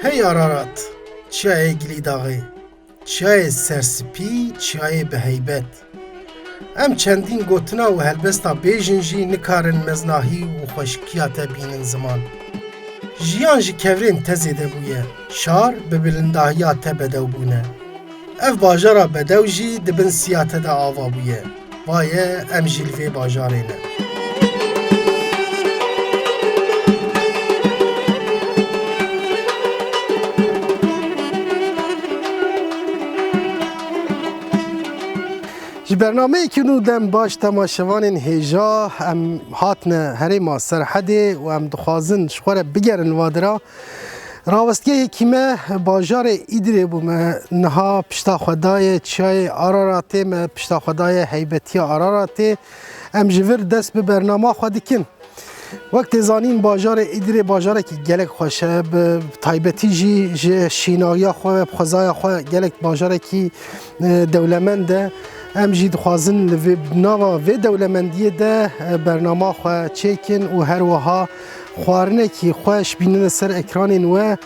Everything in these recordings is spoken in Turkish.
Hey Ararat, çiye gili dağı, çiye serspî, çiye beheybet. Em çendîn gotina û helbesta bêjin jî nikarin meznahî û xweşikiya te bînin ziman. Jiyan ji kevrên te zêde bûye, şar bi bilindahiya te bedew bûne. Ev bajara bedew jî dibin siya te de ava bûye. Vaye em jî li vê bajarê ne. Ji bernameyekî nû dem baş temaşevanên hêja em hatine herêma Serhedê û em dixwazin ji xwe re bigerin vadira. Rawestgehekî me bajarê Îdirê bû me niha pişta xwedayê çiyayê Araratê me pişta xwedayê heybetiya Araratê em ji vir dest bi bernama xwe dikin. Wek tê zanîn bajarê Îdirê bajarekî gelek xweş e bi taybetî jî ji şînahiya xwe ve xwezaya xwe gelek bajarekî dewlemend e. Em jî dixwazin li nava vê dewlemendiyê de bernama xwe çêkin û her wiha xwarinekî xweş bînin ser ekranên we.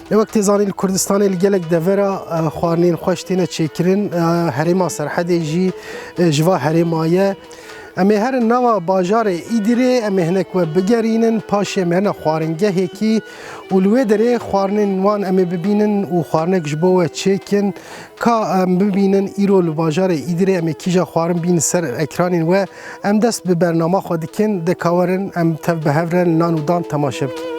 Wek tê zanîn li Kurdistanê li gelek devera xwarinên xweş têne çêkirin. Herêma Serhedê jî ji va herêma ye. Em ê herin nava bajarê Îdirê em ê hinek we bigerînin paşê em hene xwaringehekî û li wê derê xwarinên wan em ê bibînin û xwarinek ji bo we çêkin ka em bibînin îro li bajarê Îdirê em ê kîja xwarin bînin ser ekranên we em dest bi bernama xwe dikin dikawerin em tev bihevren nan û dan temaşe bikin.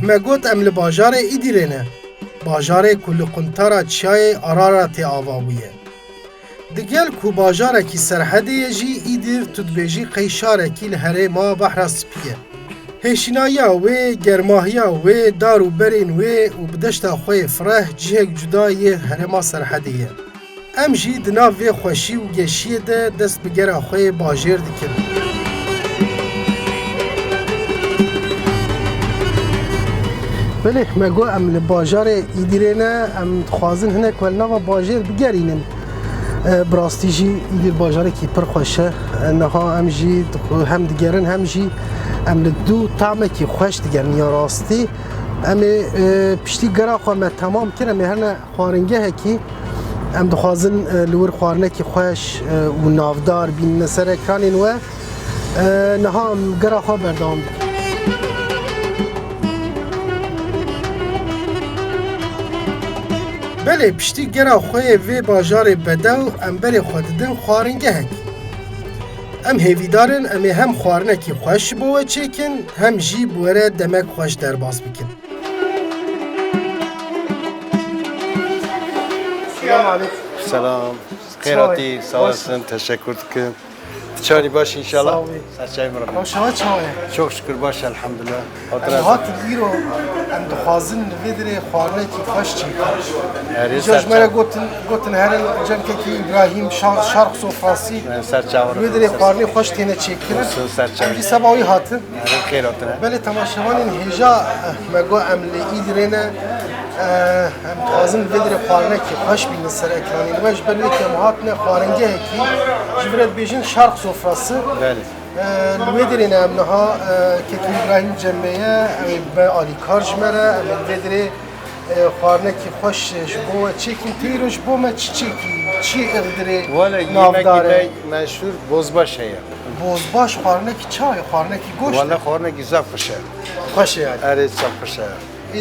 Me got em li bajarê Îdirê ne. Bajarê ku li quntara çiyayê Araratê ava bûye. Digel ku bajarekî Serhedê jî Îdir tudbêjî qeyşarekî li herêma Behra Spî ye. Hêşînayiya wê, germahiya wê, dar û berên wê û bi deşta xwe yê fireh cihek cuda yê herêma Serhedê ye. Em jî di nav vê xweşî û geşiyê de dest bi gera xwe yê bajêr dikin. Belê me got em li bajarê Îdirê ne em dixwazin hinek we li nava bajêr bigerînin. Bi rastî jî Îdir bajarekî pir xweş e. Niha em jî hem digerin hem jî em li dû tamekî xweş digerin ya rastî. Em ê piştî gera xwe me temam kir em ê hene xwaringehekî em dixwazin li wir xwarinekî xweş û navdar bînin ser ekranên we. Niha em gera xwe berdewam dikin. Belê piştî gera xwe yê vê bajarê bedew em berê xwe didin xwaringehek. Em hêvîdarin em ê hem xwarinekî xweş ji bo we çêkin hem jî bi we re demek xweş derbas bikin. Selam aleyküm. Selam. Khairatî, sağ olasın, teşekkür ederim. Çayı baş inşallah. Sağ ol. Saçayım Rabbim. Başa çawe. Çok şükür baş elhamdülillah. Em hat îro em dixwazin li vê derê xwarinekî xweş çêkin. Jejmere gotin herin cemkekî İbrahim şark sofrasî serçavur. li vê derê xwarinê xweş têne çêkirin. Em jî seba wî hatin. Khairatî. Belê temaşevanên hêja me got em li Îdirê ne em dixwazin li vê derê xwarinekî xweş bînin ser ekranên we ji ber wê em hatine xwaringehekî ji vir re dibêjin şark sofrası. Li wê derê ne em niha Kekî İbrahim cemeye em be alîkar ji me re em li vê derê xwarinekî xweş ji bo we çêkin têro ji bo me çi çêkî çi iqdirê navdar e. Meşhur bozbaş heye. Bozbaş xwarinekî çay xwarinekî goşt. Valla xwarinekî zaf xweş e. Xweş e yani. Erê zaf xweş e.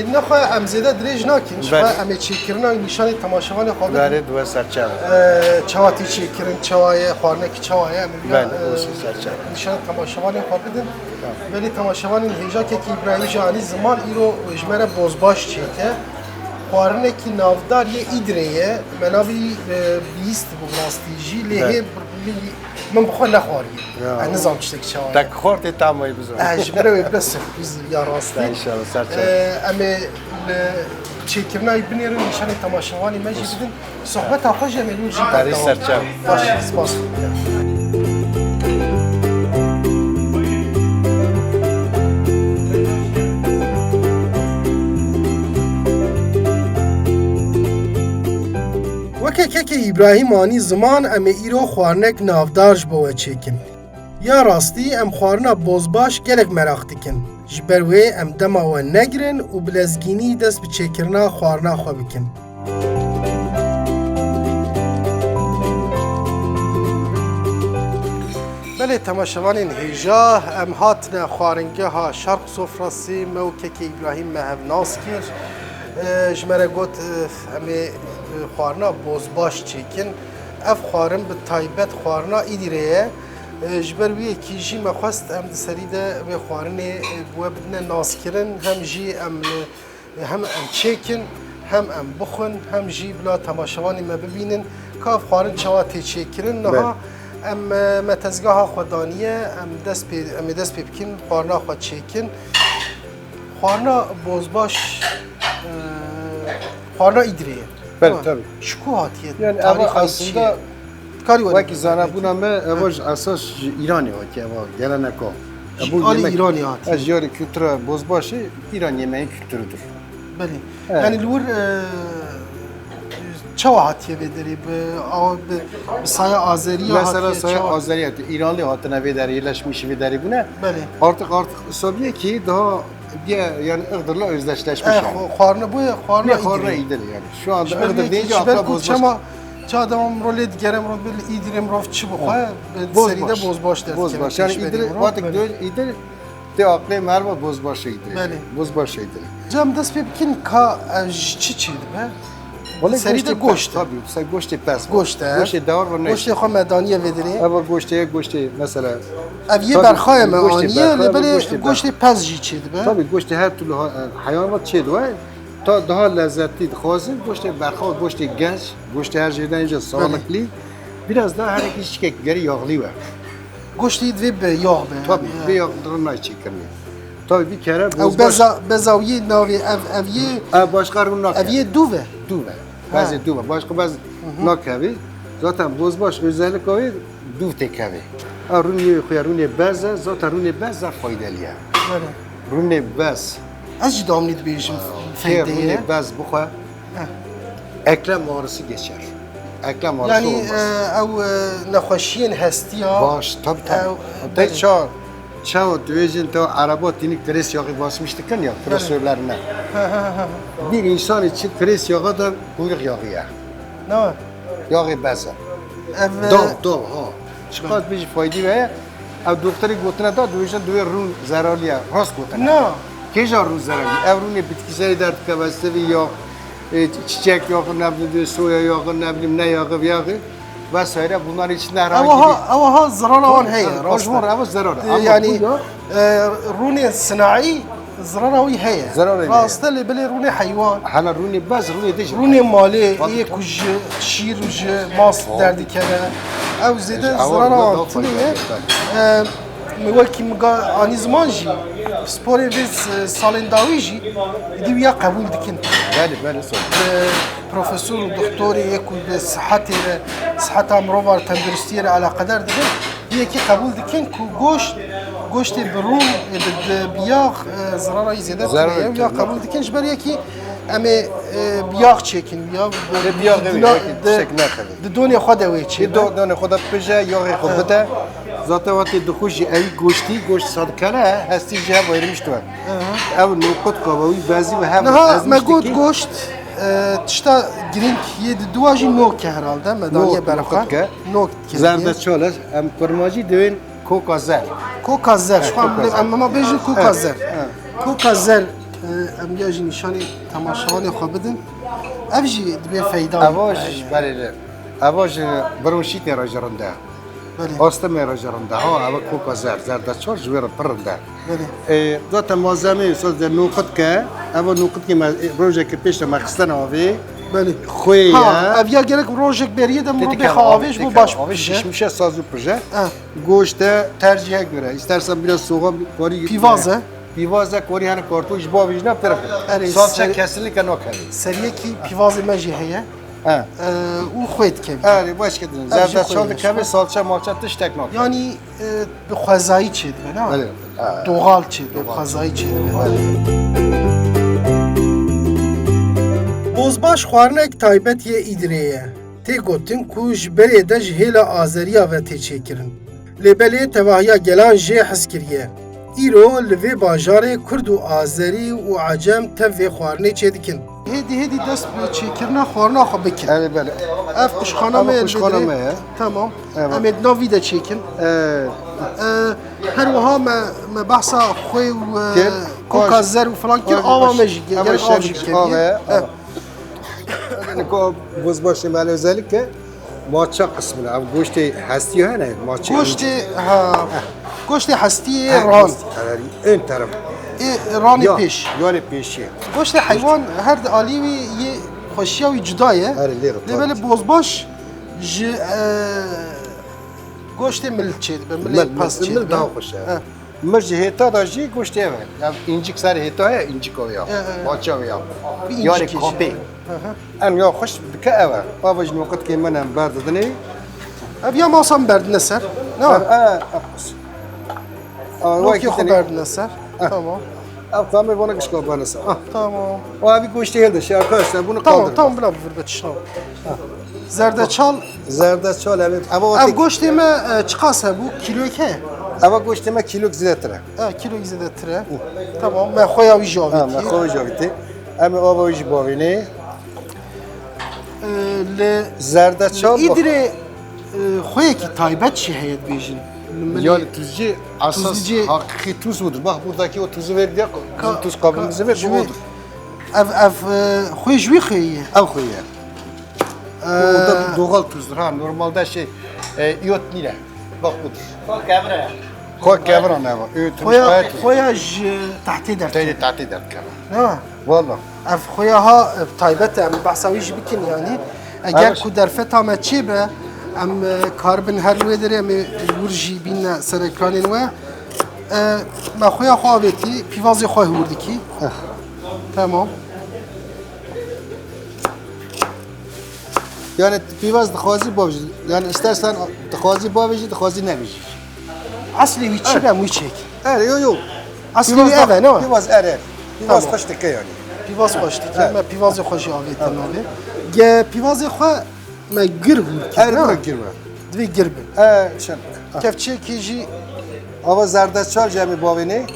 نخواه ام زیده دریج نکن شما بله. ام چیکرنا نشان تماشاوان خواب بله دو سرچم. چواتی چیکرن چوای خوارنه کی چوای ام بله او سرچم. نشان تماشاوان خواب بدن ولی تماشاوان هیجا که ابراهیم جانی زمان ایرو اجمره بازباش چیکه خوارنه کی نافدار یه ایدریه مناوی بیست بغلاستیجی لیه من بخواه نخواری نظام چتک چوای تک خورد تمایی بزن. اجبره بس biz ya rastı. İnşallah serçem. Ama çekirnayı biniyorum nişanı tamaşavani mecbidin sohbet hoş emelun jî. Bari serçem. Baş spas. وەکێکێکی ئیبراهیمانی زمان ئەمە ئیرۆ خواردنێک ناودارج بۆوە چێکن. یا ڕاستی ئەم خواردنە بۆزباش gelek merak dikin. Ji ber wê em dema we negirin û bilezgînî dest bi çêkirina xwarina xwe bikin. Belê temaşevanên hêja em hatine xwaringeha Şerq Sofrasî mewkekê İbrahîm me hev nas kir. Ji me re got em ê xwarina bozbaş çêkin. Ev xwarin bi taybet xwarina îdîrê ye. Ji ber wî yekî jî me xwest em di serî de vê xwarinê we bidine naskirin hem jî hem em çêkin hem em bixwin hem jî bila temaşevanê me bibînin ka ev xwarin çawa tê çêkirin niha em me tezgaha xwe daniye em ê dest pê bikin xwarina xwe çêkin xwarina bozbaş xwarina îdîrê ye. Bel tabii. Şu ku hatiye Yani ama aslında karî were vaki zana buna me evoj asas İran'ı vaki eva gelene ko. Ali İran'ı hatiye. Jiyari kültüre bozbaşı İran yemeği kültürüdür. Belê. Yani li wir çawa hatiye vê derê bi saya Azeriya Mesela hatiye saya çawa. Azeriyet İranlı hatına ve deri yerleşmiş ve deri bu ne? Belê. Artık Sovyet ki daha yani Iğdır'la özdeşleşmiş yani. Xwarina bu xwarina Ne korna îdîrê. iyidir yani. Şu anda Ji ber Iğdır vê deyince ji ber akla ku bozbaş. çema çadam rolê digere mirov bil îdîrê mirov çi bixwe serî de bozbaş dest Bozbaş. Yani İğdır artık diyor İğdır de aklı merve bozbaş İğdır. Belê. Bozbaş İğdır. Cem dest pê bikin ka ji çi çî dibe? Serî de goşt. Tabii. Sen goşte pes. Goşt e. Goşte davar var ne? Goştê xwe me daniye vê derê. Ama goşte mesela. Ev yê Tabii, berxayê me goştê aniye berxayê li ve belê goştê goştê pez jî çê dibe. Tabii goşte her türlü hayvanat çeydi var. Ta daha lezzetli dixwazin goşte berxav goşte genç, goşte her şeyden önce sağlıklı. Biraz daha her iki şikek geri yağlı var. Goştê divê bi yağ be. Tabii bir yağdırına çekirli. Tabii bir kere Ew bozbaş. bezawiyê navê ev yê Başka run ev nakar. yê dû ve. Duve. Bazı duve. Başka bazı nakavi. Zaten bozbaş özellik o duv tekavi. Runiye xuya runiye beze zaten runiye beze faydalı ya. Runiye bez. Ez jî damnî dibêjim Runiye feydeye. bez buxa. Eklem ağrısı geçer. Eklem ağrısı Yani olmaz. ew nexweşiyên hestiya Baş tabii tabii. Belê. Tek çav dövecin ta araba tinik kres yağı basmıştık ya klasörlerine. Bir insan için kres yağı da kuyruk yağı ya. ne var? Yağı beze. Ev Dağ ha. Çıkart bir fayda ve ev doktoru gotuna da dövüşen döver run zararlıya rast gotuna. ne? Keja run zararlı. Ev run bitkisel dert kavestevi yağı, çiçek yağı, ne bileyim soya yağı, ne bileyim ne yağı vesaire bunlar içinde herhangi Ew zarara wan heye. Rojmor ev zararlı. Yani rûnê sinayî zarara wî heye. Zarara heye. Rasta lê bilê rûnê heywan. hala run baz run dej. Rûnê malê yê ku ji şîr û ji mas derdikeve. Ew zêde zarara wan tune wekî anî ziman jî sporê vê salên dawî jî dî ya qebûl dikin. Beli sor. Profesör û doktorê yê ku bi sihetê ve siheta mirova tenduristiyê re alaqedar dibin yekî qebûl dikin ku goştê bi rûn bi yağ zarara zêde Zarar ev ya ettin, qebûl dikin ji ber yekî em ê bi yağ çêkin ya bi yağ çêkin naxevin. di donê xwe de wê çê Bir done xoda pije yağı xobete. Zaten vakti dixuji ev goşti sadkane hesti je bayırmış var. Ev nokot kavavi bazı ve hem Niha me got goşt tişta girink yê di duwa jî nok e herhalde me daniye berxwe nok Zerdeçalı em kurmacı dövün koka zer. Koka zer. Şu an em ma bêjin koka zer. Koka zer ام یا جی نشانی تماشاوان خواه بدن اف جی دبیر فیدا اواج بله اواج بروشیت را جرنده آستم را جرنده ها اوا کوکا زردچال جویر پرنده دات مازمی سوز نوقت که اوا نوقت که روزه که پیش مخستن آوی بله خوی اف یا گرک روزک بریه دم رو بخواهش بو باش آویش میشه سازو پروژه گوشت ترجیح göre istersen biraz soğuk kori پیوازه pivaza kori hani kartuş baviş ne taraf salça kesinlikle nok abi سریه کی پیواز مجی هیه ha او خوید که evet başka dedin zerdeçal kahve salça malça tış tek nok yani به خوزایی چید نه بله دوغال چید به خوزایی چید بوزباش خوارنک تایبت یه ایدریه تی گوتن کوش بری دج هیلا آزریا و تی چیکرن لبلی تواهیا گلان جه حس کریه ایرو لوی باجاره کرد و آزری و عجم توی خوارنه چیدکن هدی دست به چیکرنا خوارنا خو بکن evet bale اف کشخانه kuşkaname تمام امید ناوی ده چیکن هر وها ما بحثا خوی و کوکازر و فلان که آوا مجی گرک آوجی کردیه yani ko buzbaşı mali özellikle maça kısmını abi goşte hasti ha ne maça گوشت هستی ران ön taraf رانی پیش yani peşi گوشت حیوان هر آلیوی یه خوشیاوی جدایه لبل بوزباش گوشت مل چید به مل پس چید mil daha hoş ya Mırcı heta da jî goşte ev yani incik ser heta ya incik o ya maça ya yani kopi em ya hoş bike ev avaj nokta ki men em berdidini اب یا ماسام بردن سر نه وکی خو بردن سر tamam Abi tamam bana kış kabanası. tamam O abi goşte geldi şey arkadaşlar bunu tamam kaldır. tamam bla bir betişna zerdeçal Zerdeçal evet. Ev goşteme çıkasa bu kilo ke Ama goşteme kilo ziletre. Kilo gizede tire tamam ben xoya vi Ha, javiti ben koy javiti. Ama o boyucu bovini. le Zerdeçal. idire xoya ki taybet şi heyet bejin Yani tuzcu asas hakiki tuz budur. Bak buradaki o tuzu ver diye bizim tuz kabımızı ver bu budur. ev xoya jwi xeye Ev koyuyor. O da doğal tuzdur ha. Normalde şey iot nile. Bak budur. Koy kevran ne var? xoya j tahti der Teyze tatil der kevran. ne Vallahi. ev xoya ha taybet em bahsawi ji bikin yani eğer ku derfet ama çi be em karbon her weder em wurji bin ser ekranên we me xoya xaveti pivazê xwe hurdikî tamam Yani pivaz dixwazi bavji. Yani istersen dixwazi bavji, dixwazi nevji. eslê wî çi be em wî çek Evet, yok. eslê wî ev e ne Pivaz er. Pivaz Tamam. hoş dike yani. pivaz xweş dike me pivazê xwe jî avêtin navê ge pivazê xwe me gir hûr Er bırak girme. divê gir bin Şen. kevçekê jî Ama zerdeçal cemi bavini.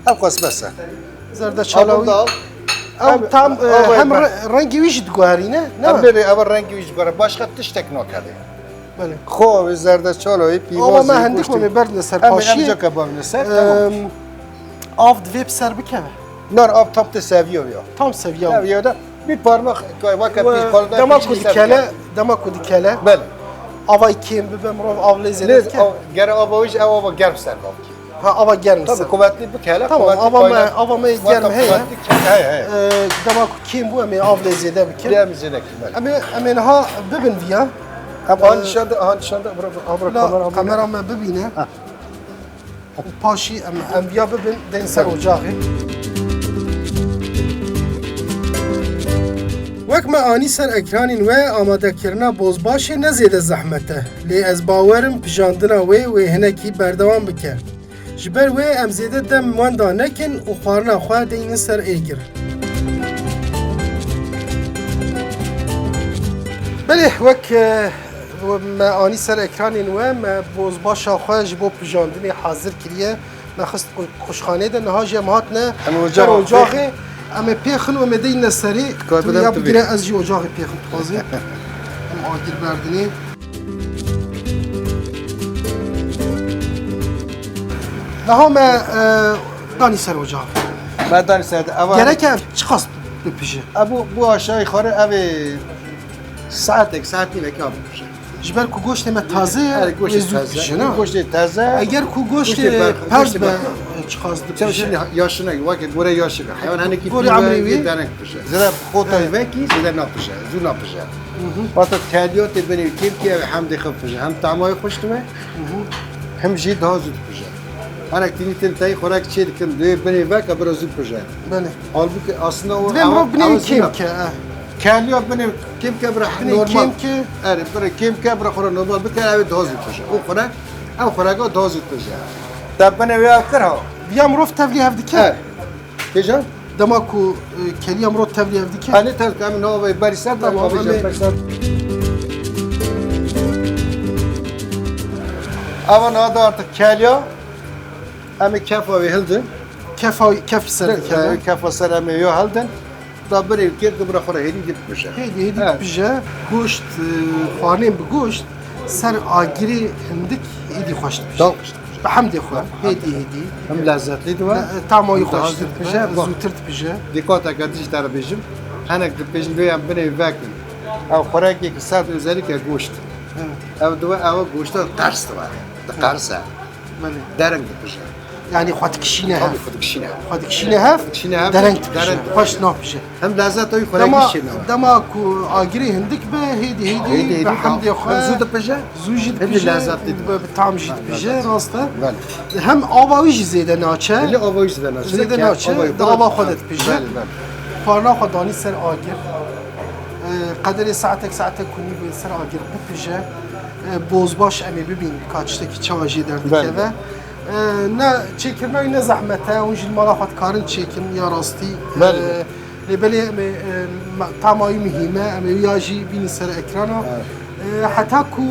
Hep kasbese. zerdeçalawi al. ew tam hem rengî wî jî diguherîne ne Hem biri ev rengi yüz göre başka tiş tekno kadi. Belê Xo zerdeçal o pivaz. ama me hendik me berdine ser Hem paşiyê emce kabavini ser tamam. av divê bi ser bikeve Nar ab tapte seviyor ya. tam seviye Seviyor da bir parmak vaka bir kolda. dema ku dikele dema ku dikele Bel. ava kêm bibe mirov av lê Ne? zêde dike Gere abaviş ev aba germ ser bavki. ha ava germ ser Tabii kuvvetli bir kele. tamam ava me germ heye Hey hey. dema ku kêm bu em ê av lê zêde bikin Kremizi ne kimel. em ê niha bibin viya Hem an nişanda bırak kamera me bibîne paşî em viya bibin tên ser ocağê وەک me anî ser ekranên we amadekirina bozbaşê ne zêde zehmet e. Lê ez bawerim pijandina wê wê hinekî berdewam bike. Ji ber wê em zêde dem wenda nekin û xwarina xwe deyînin ser êgir. Belê wek me anî ser ekranên we me bozbaşa xwe ji bo pijandinê hazir kiriye. Me xist kuşxanê de niha jê em hatine ser ocağê em ê pêxin û em ê deyîne serê tu ya bigire ez jî ocağê pêxin dixwazê em agir berdinê niha me danî ser ocağê مردان سرد اول Gerek ev çıkas bipije. bu aşağı yukarı evi saat değil ki abi. Jiber ku goşt me taze Yani ve goşt zûd taze. pije ne? Goşt taze. Eğer ku goşt Goşt ber- pers goşt be ber- çıkas Sen bipije. şimdi yaşına vakit buraya yaşına. Hayvan hani ki Gori amrevi. denek pije. Zira kota veki zira ne pije. Zû ne pije. Batı tediyot beni kim ki hem de pije. Hem tamayı hoştu mu? Hem jid daha zûd pije. Ana tinitin tay xorak çedirken de beni vek abra zûd pije. Beni. Halbuki aslında o Dvem ro bine kim ki? Kendi benim kim kebra Bine normal. kim ki? Evet, böyle kim kebra khora normal bir kere evet doz tutacak. O khora, o khora go doz tutacak. Tabi ne veya kırha. Biyam rof tevli ev dike. Evet. Kecan? Dema ku keliyam rof tevli ev dike. Hani tabi kami no ve barisat da Tamam, abi hani- barisat. Ama ne da artık kelya. Ama kafa ve hildin. Kef ser dike. Kafa sarama ve hildin. Da bir ülke de bırak khora hedi gitmiş. Heydi heydi Evet. bipije. Goşt xwarin bi goşt ser agiri hindik heydi xoşt bije. Tamam. Hamdi xwe. Heydi heydi. Hem lezzetli de var. Tamayı Daha xoşt zûd bije. pije, bak. Zûtir bije. Dikkat edici tarafıcım. Hanek de peşin doyan beni vekin. Av xorak ki saat özellikle goşt. Av dua av goşta ters var. Tersa. Beli. Dereng de pije. Yani xwat kişine hef. Abi fıdık şine. Xwat kişine hef. Kişine hef, Dereng bije. dereng. Xoş ne bije. Hem lezzet oy xorak Dema şine var. dema ku agiri hindik be heydi heydi. Be hamdi xwe. Hem zûd pije. Zujid Hem de bije. lezzetli. Be tam jid bije rasta. Bel. Hem avavi jî zêde naçe. Bili ava yüzden açtı. Zêde naçe. Da ava xwedet bije. Bel bel. Parna xwe danî ser agir. Qederê saatek kunî bê ser agir bipije. Bozbaş em ê bibîn ka tiştekî çawa jê derdikeve. Ne çêkirnayê ne zehmete, hûn jî li mala xwe dikarin çêkin ya rastî. Bel. Lêbelê em ê tamayî mihîme, em ê ya jî bînin ser ekrana. Heta ku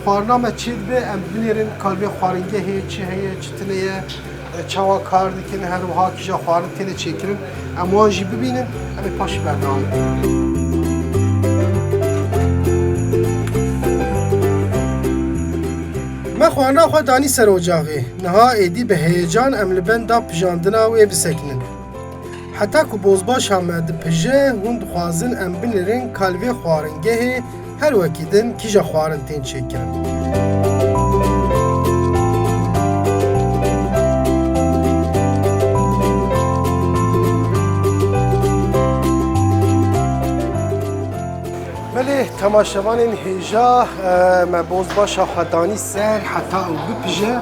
xwarina me çê dibe em binêrin kalbê xwaringehê çi heye, çi tune ye, çawa kar dikin, her wiha kîja xwarin têne çêkirin. Em wan jî bibînin, em ê paşî berdawin. Me xwarina xwe danî ser ocağê. Niha êdî bi heyecan em li benda pijandina wê bisekinin. Heta ku bozbaşa me dipije, hûn dixwazin em binêrin kalbê xwaringehê her wekî din kîja xwarin tên çêkirin. Belê temaşevanên hêja me bozbaşa xwe danî ser heta ew bipije.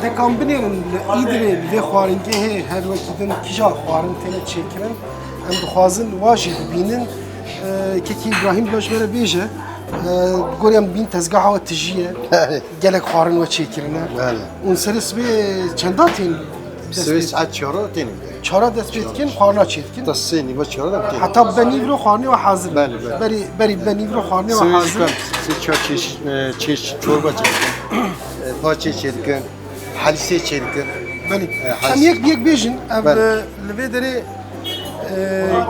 Dekan binêrin li îdirê li vê xwaringehê her wekî din kîja xwarin têne çêkirin. Em dixwazin wa jî bibînin. Kekî İbrahîm baş vere bêje. Goryan bîn tezgeha we tijiye. Gelek xwarin we çêkirine. Ûn serê sibê çenda tên Söz açıyor tenim. çara dest pê dikin, xwarina çêdikin. Tasini baş çora da tenim. Heta benîvro xwarinê we hazir. Beli, beli. Berî benîvro xwarinê we Söz hazir. kan. Söz çeş çorba çedirken. Paçe çedirken. Halise çedirken. Belî. has- Em yek bêjin ev Beli. li vê derê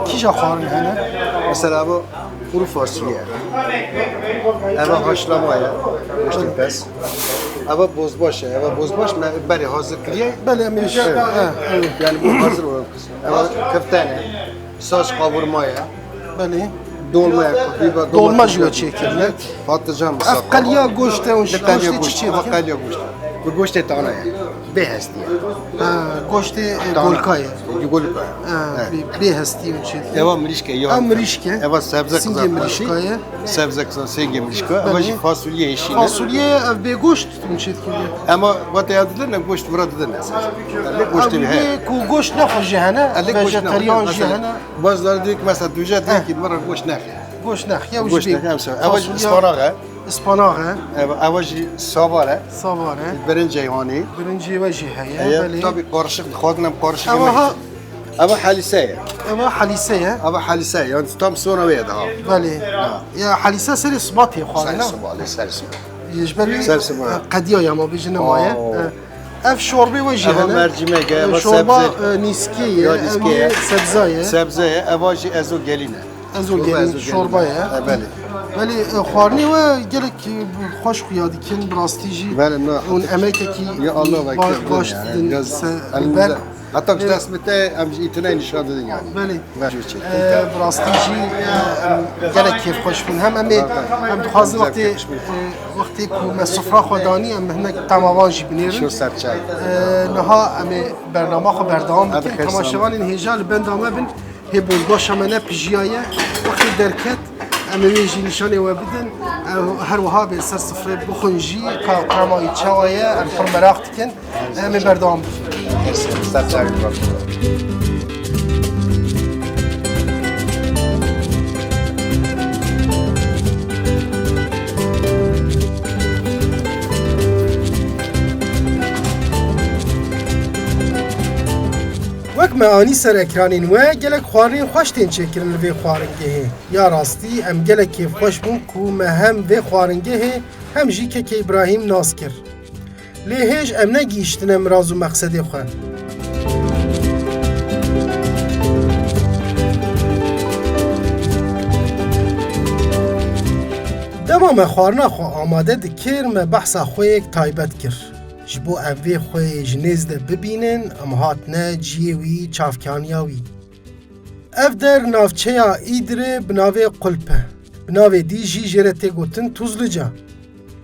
kîja xwarin hene. Mesela bu kuru fasulye. Eve haşlamaya. İşte pes. Eve bozbaş. Eve bozbaş beri hazır kiliye. Belî em ê Evet. Yani bu hazır olan kısmı. Eve köftene. Saç kavurmaya. belî. Dolmaya. Dolma jî ve çêkirine. Patlıcan Ev musakka. qeliya goşte û Kalya goştê çi goştu. çêdikin? Kalya goştu. Bu goştu tane. Behesti. Goştê golkayê. Golka. Bê hestî û çêdikin. Eva mirişke. Em mirîşke. Eva sebze Singê kızartması. mirîşkayê. Sebze kızartması. Singê mirişke. Eva jî fasulye eşiğine. Fasulye ev bê goşt û çêdikin. Ama vate yadılar ne goşt vuradılar ne? Ne goştu bir he. Ev ku goşt nexwe jî hene. Vejeteryan jî hene. Bazıları diyor ki mesela düce diyor ki bana goşt ne? Goşt nexiye û Goşt jî ne? Eva jî ıspanak he. ıspanak he. Eva jî savar he. Savar he. Berin ceyhani. Birinci ve jî heye. Eye tabi karışık. Xwadinem karışık Ama yemek. ha Eva halise ye. ama halise ye. Eva halise yani tam sonra ve daha. Belî. Ya halise serê sibatê xwarina. Sersi. Yejberî Ser sibat. qediya ya ma bijine maye. Ev şorbê ve jî Eva hene. mercimek, eva Şorba sebze. niskê ye. Ya Ev niskê ye ye. sebze ye. Sebze ye. Eva jî ezo geline. Ezo gelin şorba ye. Belli. Belî xwarinê we gelek xweş xuya dikin bi rastî jî. Belli, ne? Ûn emekekî Ya Allah baş bekle. din biber حتی که دست بته هم ایتونه نشان دادن یعنی بله مجبور چی براستی جی گله کیف خوش بون هم دخواز وقتی که مسفره خودانی هم هنگ تماوان جی بنیرن شو سرچای نها هم برنامه خو بردام بکن تماشاوان این هجال بندامه بن هی بوزباش همه پیجیایه وقتی درکت اما ویجی نشانه و بدن هر وها به سر سفره بخونجی که قرمایی چوایه ام پر مراقت کن اما بردام سرچای وەک مەعانی سەر ئەکرانین وە gelek xwarinên xweş tên çêkirin li vê xwaringehê. Ya rastî em gelek kêfxweş bûn ku me hem vê xwaringehê hem jî keke İbrahîm nas kir. Lê hêj em negîştine miraz û meqsedê xwe. Dema me xwarina xwe amade dikir me behsa xweyek taybet kir. Ji bo ev vê xweyê ji nêz de bibînin em hatine ciyê wî çavkaniya wî. Ev der navçeya Îdirê bi navê Qulp e. Bi navê dî jî jê re tê gotin Tuzluca.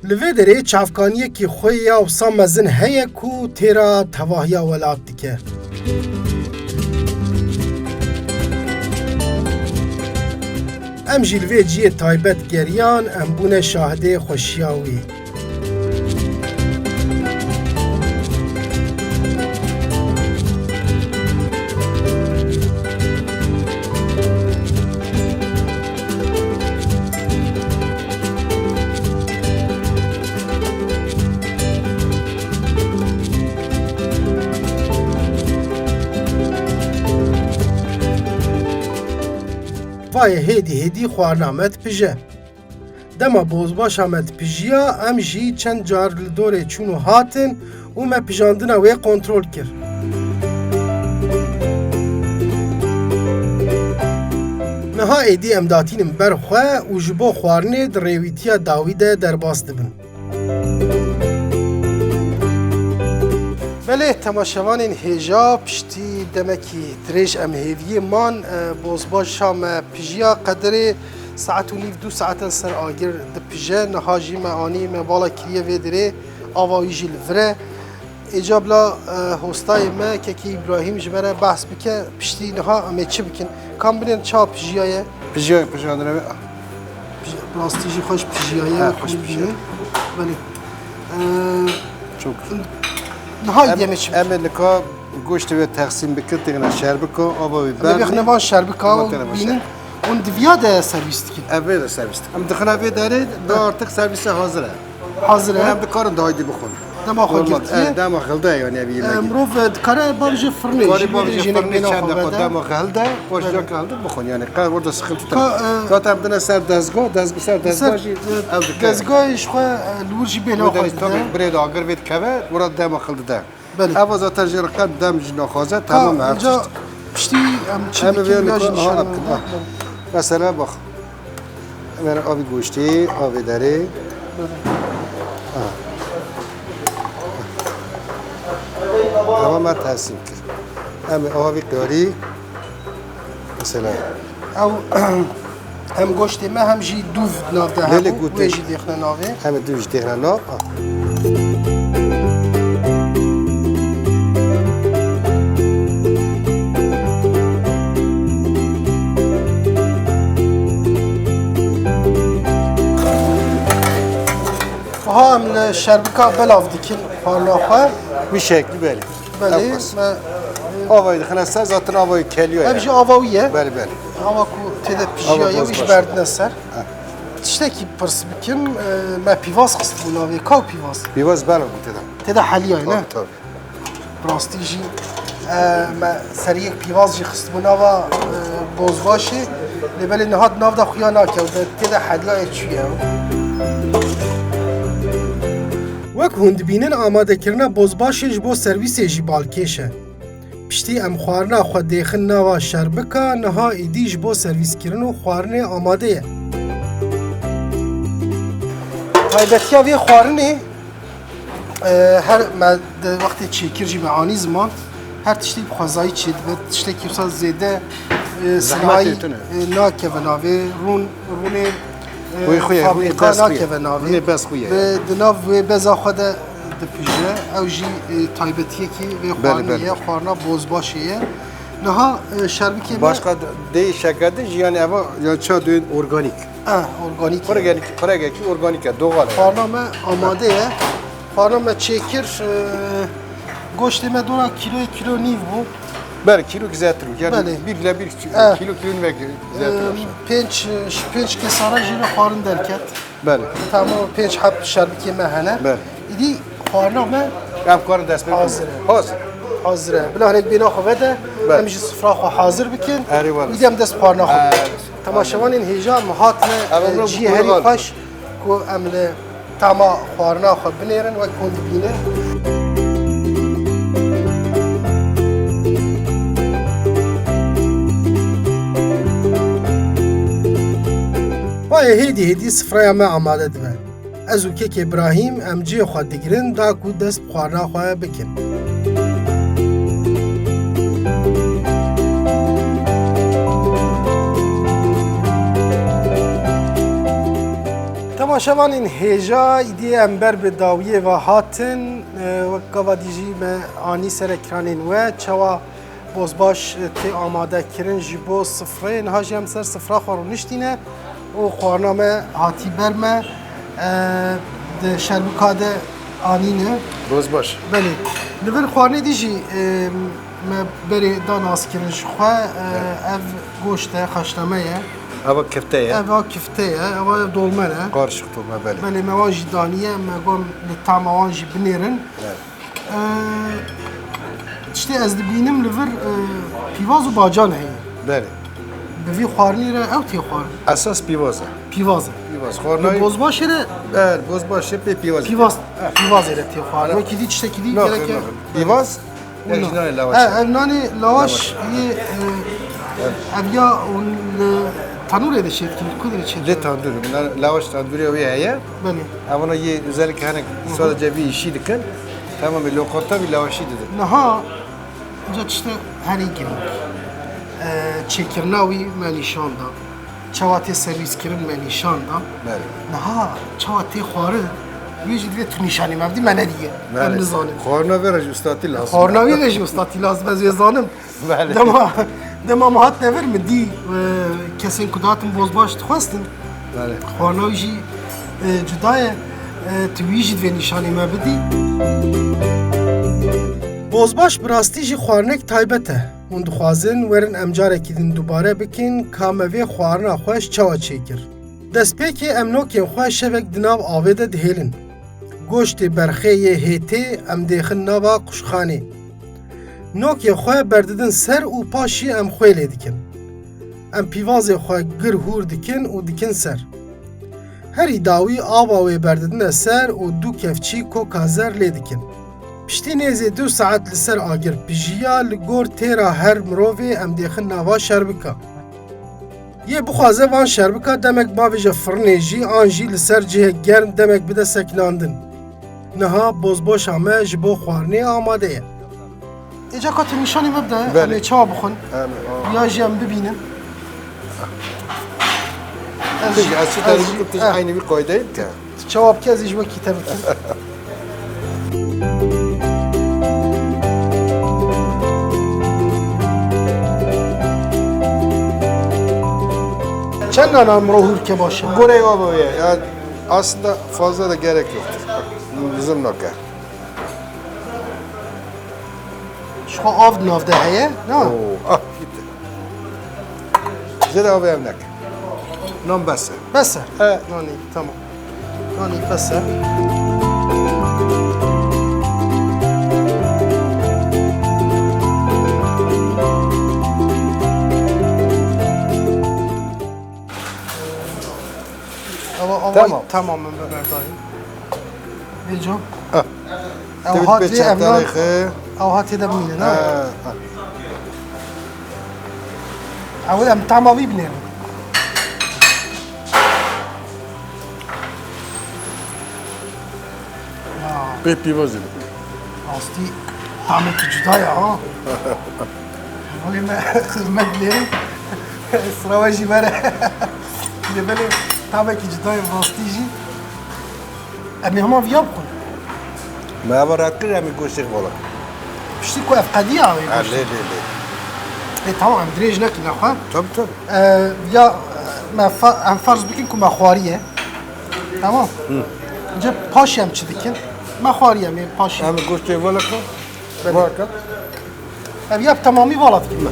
Li vê derê çavkaniyekî xwe ya wisa mezin heye ku têra tevahiya welat dike. Em jî li vê ciyê taybet geriyan em bûne şahidê xweşiya wî. Vayê hêdî hêdî xwarina me dipije. Dema bozbaşa me dipijiya em jî çend car li dorê çûn û hatin û me pijandina wê kontrol kir. Niha êdî em datînin ber xwe û ji bo xwarinê di rêwîtiya dawî de derbas dibin. Belê temaşevanên hêja piştî demekî dirêj em hêviyê man bozbaşa me pijiya qederê saet û nîv 2 saeten ser agir dipije niha jî me anî me vala kiriye vê derê ava wî jî li vir e. Êcabla hostayê me kekî İbrahîm ji me re behs bike piştî niha em ê çi bikin kam binên çawa pijiya ye pijandine ve rastî jî xweş pijiya ye xweş pijiya belê çok niha yeme çi em li ka goştê ve teqsîm bikin têne şer biko ava wî ber bexnevan şerbika bînin hûn diviya de servîs dikin ev vê de servis em dixine vê derê da artık servise hazır e hazır e em dikarin daydî bixwin dema xwe girtiye dema xilde yani ev yemek مرۆڤ dikare bavjê firnê Kari bavcı fırını çende kodama xelde başca kaldı bixwin yani qal orada sıkıntı kat em dine ser dezgah ser dezgah jî ev dikare dezgahê ji xwe li wir jî bêhna xwe tabii birê de agir vê dikeve orada dema xildi de ev zaten jî riqem dem jî naxwaze tamam her اینجا پشتی ام چی em dikin vê ya jî nişan mesela bak ben abi goştê avê derê Tamam ben tahsil kir. Em avê qarî mesela ew hem goştê me hem jî dûv nav de Belê hebû gotê. wê jî dêxine navê em du ji têxine nav ha em li şerbika belav dikin parla xwe bir şekli belê belê me avayı dixine ser zaten avayı keliyor ev jî ava wî ye Belê belê hava ku têde pijiya ye wî ji berdine ser tiştekî pirs bikim me pîvaz xist bû navê kaw pîvaz Pîvaz bela bu têda têde heliya ne Tabii. rastî jî me seriyek pîvaz jî xist bû nava bozbaşê lê belê nihat nav da xuya nakew têde heliyayê çûye Wek hûn dibînin amadekirina bozbaşê ji bo servîsê jî balkêş e. Piştî em xwarina xwe dêxin nava şerbika niha êdî ji bo servîskirin û xwarinê amade ye. Taybetiya vê xwarinê her me di wextê çêkir jî me anî ziman هر تشتی بخوازایی چید و تشتی که وسا زیده سرمایی ناکه و ناوی رون وی خویه فابریکا ناکه و ناوی رونی بس خویه و دناو و بزا خود دپیجه او جی تایبتیه که و خوانیه خوانا بوز باشیه نها شربی که başka de şekerde yani ama ya ça de organik. organik. Organik organik doğal. خوانا آماده یه خوانا چکر گوشت ما دونا کیلو نیو بو Bel kilo güzeldir. Yani Bəli. bir kilo ve güzeldir. پنج کسانه جیل خارن درکت Bəli. تمام پنج حب شربی که مهنه Bəli. ایدی خوانا ما Hem karın destek. Hazır. Hazır. حاضره بلا هناك بينا خو بده بله. همجي صفرا خو حاضر بكن أري والله. ويدم دست بارنا خو أري. تماشوان الهجاء مهاتنا أمر جي بقول هري غالب. خوش كو امل تاما خوارنا خو بنيرن وكون دبينه وای هدی صفرا ما آماده دبه از وکیک ابراهیم ام جی خو دگرن دا کو دست خوارنا خو بکن تماشاوان این هجا ایدی امبر به داویه و هاتن و قوادیجی ما آنی سر اکرانین و چوا بازباش تی آماده کرن جیبو صفره نها جیم سر صفره خورو نشتینه و خوارنامه هاتی برمه ده شربکاده آنینه Bozbaş. بله لبر خوارنه دیجی ما بری دان آس کرن جخوا اف گوشته خشتمه Hava köfteye. اوا کفته اوا دولمنه Karışık tutma böyle. بله مواجی دانیه مگم لطعم مواجی بنیرن تشتی از دبینم لور پیواز و باجان هی Böyle. بوی خوارنی را او تی خوار Esas pivaza. پیوازه Pivaz. Kornayı. بوزباش را Bəli, bozbaş hep pivaz. پیواز را تی خوار و کدی تشتی کدی گره که Pivaz. Orijinal lavaş. نانی لواش یه اویا اون تنور ده شد که کدی چه Le tandırı. Bunlar lavaş tandırı o yaya. بله Ama ye özellikle hani sadece bir işi dikin. Tamam bir lokanta bir lavaşı dedi. نها اینجا چشته هری گیریم چکرناوی منیشان دا چواتی سرویس کرن منیشان دا Bəli. نها چواتی خواره ویجی دیگه تو نشانی مبدی منه دیگه من نزانم Korna veraj ustati lazım. خوارناوی رجی استاتی لازم از یزانم بله. دما مهات نور مدی کسین کداتم بازباش خواستن Bəli. خوارناوی جی جدای تو ویجی دیگه نشانی مبدی بازباش براستی جی خوارنک تایبته من دخوازن ورن امجاره کدین دوباره بکن کاموی خوارنا خوش چاوا چیکر دست پیکی امنوکین خوش شبک دناو آویده دهیلن گوشت برخه یه هیته ام دیخن ناوا قشخانه نوکی خواه برددن سر و پاشی ام خویله دیکن ام پیواز خواه گر هور دیکن و دیکن سر هری داوی آواوی برددن سر و دو کفچی کو کازر لی دیکن پشتی نیزه 2 ساعت لسر آگر پیجیا لگور تیرا هر مرووی ام دیخن ناوا شربکا یه بخوازه وان شربکا دمک باویجا فرنه جی آنجی لسر جه گرم دمک بده سکناندن نها بوزباش همه جبو خوارنه آماده یه ایجا کات نشانی مبده بله. امی چا بخون Yani, یا جیم ببینم Peki açı tarifı aynı bir koydayım ki. جواب که از ایجوا کتاب کن چند نان مروهور که باشه Buraya baba ya. Yani aslında fazla da gerek yoktur. Bizim nokta. شخوا آفد نافده هیه نه Oo, ah gitti. Bize de abi emlak. Non bassa. بسه Evet. نانی تمام نانی بسه Tamam. تماما ببرداریم بیلجو Ah. او Tebit هاتی beçen امنان tarihi. او هاتی ده بمینه نه Ha. اول ام تمامی بنیرم Bir pivaz edin. راستی طعمك جدايا ها والله ما خدمت لي سراوجي مرة لبالي طعمك جدايا باستيجي أمي هما فيابكم ما برات كده من قوسك والله بشتكوا أفقدية ليه إيه tamam دريج ناكل أخوة طب يا ما هم فرض بكين كم أخوارية tamam جب پاشیم چی دیکن ما خواریم می پاشیم هم قوسك والله واقع اب یاب تمامی والات کیم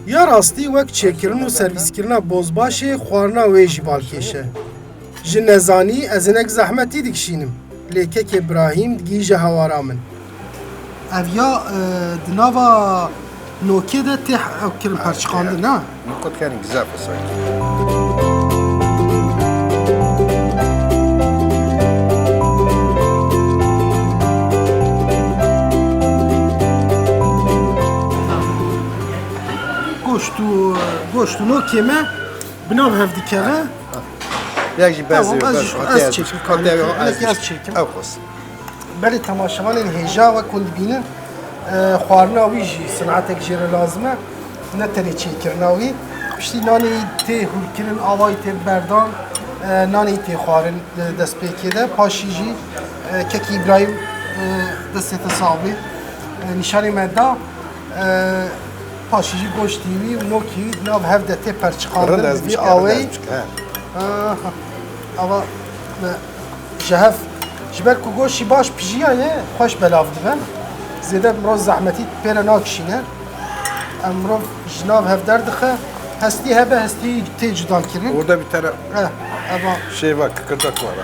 یا راستی وقت چکرن و سرویس کردن بازباشه خوارنا ویجی بالکشه جنزانی از اینک زحمتی دکشینم لیکه که ابراهیم دیجه هوارا من اویا دناوا نوکه ده تح او کرم پرچخانده نه قد كان جزاف الصوت گوشتو نوکه ما بنام هفدی کنه يجي بازي از چکم از چکم او خص بله تماشاوان این هجا و کند بینن خوارناوی جی صنعتك جير لازمه نتري چی کرناوی پشتی نانی تی هول کرن آوای تی بردان نانی تی خوارن دست پیکیده پاشی جی ککی ابراهیم دست تصابی نشانی مدا پاشی جی گوشتیوی و نوکی ناب هفته تی پرچخاندن بی آوی آوا جهف جبر کو گوشی باش پیجیه خوش بلاف دبن زیده امروز زحمتی پیره ناکشینه امروز جناب هفدر دخه هستی هبه هستی تی جدا کرن orada bir tane ama şey var kıkırdak var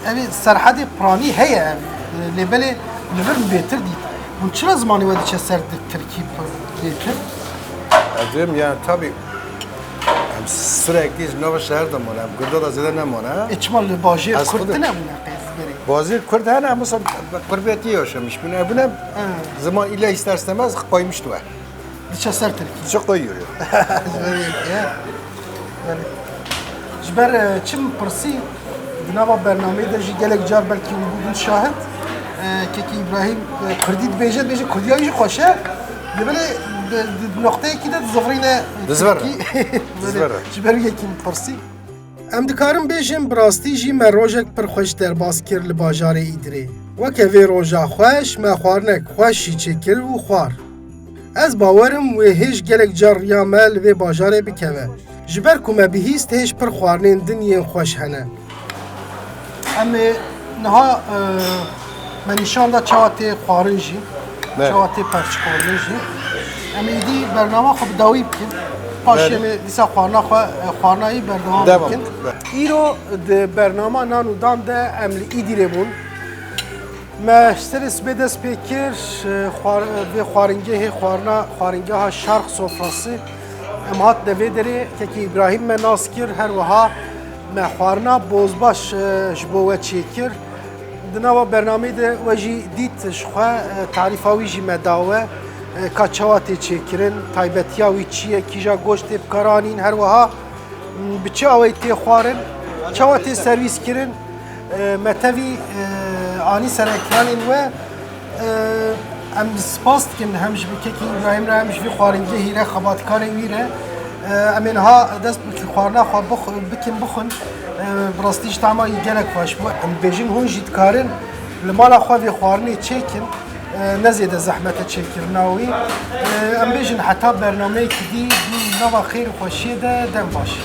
evi serhadi prani heye lebele lever beter di bu çira zamanı vadi çeser Türkiye beter Adım yani tabii sürekli Nova şehirde mi olam? Burada da zede ne mi olam? içmal bajir Az kurtine kudu. buna Bazı Kürt hani mesela kurbiyeti yaşamış. Buna zaman ile ister istemez koymuştu var. çeser Türkiye Çok koyuyor. جبر چم پرسی بنابا برنامه ده جی گلک جار بلکی اون بودن شاهد که ابراهیم کردی بیجه کردیایی خوشه ببینه نقطه کی ده زفرینه دزوره جبر یکیم پرسی ام دکارم بیجم براستی جی من روژک پر خوش در باز کر لباجار ایدری وکه وی روژا خوش ما خوارنک خوشی چکر و خوار از باورم و هیچ گلک جار یا مل و باجاره بکوه جبر کومه بهیست هیچ پر خوارنین دنیین خوش هنه اما نها من نشان دا چواتی خوارن جی چواتی پرچکارن جی اما ایدی برنامه خوب داوی بکن پاشی اما دیسا خوارنایی برنامه بکن ایرو ده برنامه نانو دان ده املی ایدی ره بون ما سرس بدست پیکر خوارنگه ها شرق سفرası امهات دوی داره که ابراهیم من ناس کر هر وها محوارنا بازباش جبو و چیکر دنوا برنامه ده وجی دیت شخوا تعریفاوی جی مداوه کاچواتی چیکرن تایبتیاوی چیه کیجا گوشت بکارانین هر وها بچه آوی تی خوارن چواتی سرویس کرن متوی آنی سر اکرانین و ام سپاس کن همش بککی ابراهیم را همش وی خوارنگی هیره خباتکاری ویره امین ها دست بکی خوارنا خواب بکن بخون براستیش تمایی گلک خوش بود ام بیجین هون جید کارن لمالا خواه خوارنی چیکن نزید زحمت چیکرناوی ام بیجین حتی برنامه کدی نوا خیر خوشی ده دم باش